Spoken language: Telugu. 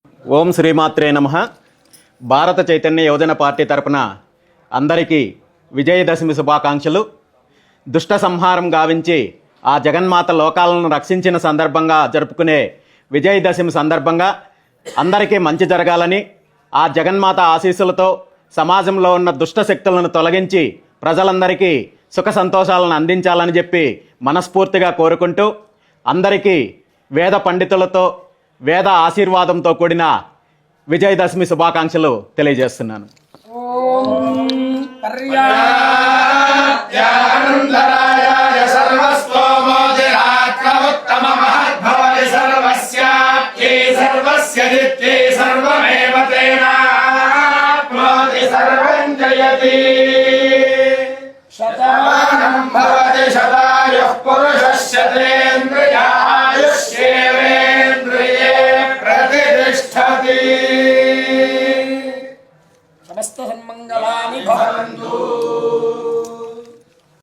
ఓం శ్రీమాత్రే నమః. భారత చైతన్య యువజన పార్టీ తరపున అందరికీ విజయదశమి శుభాకాంక్షలు. దుష్ట సంహారం గావించి ఆ జగన్మాత లోకాలను రక్షించిన సందర్భంగా జరుపుకునే విజయదశమి సందర్భంగా అందరికీ మంచి జరగాలని, ఆ జగన్మాత ఆశీస్సులతో సమాజంలో ఉన్న దుష్ట శక్తులను తొలగించి ప్రజలందరికీ సుఖ సంతోషాలను అందించాలని చెప్పి మనస్ఫూర్తిగా కోరుకుంటూ అందరికీ వేద పండితులతో వేద ఆశీర్వాదంతో కూడిన విజయదశమి శుభాకాంక్షలు తెలియజేస్తున్నాను. శతమానం భవతి శతాయుః పురుషస్యేంద్రియాయుష్యేంద్రియే ప్రతిష్ఠతి. సమస్త సన్మంగళాని భవంతు.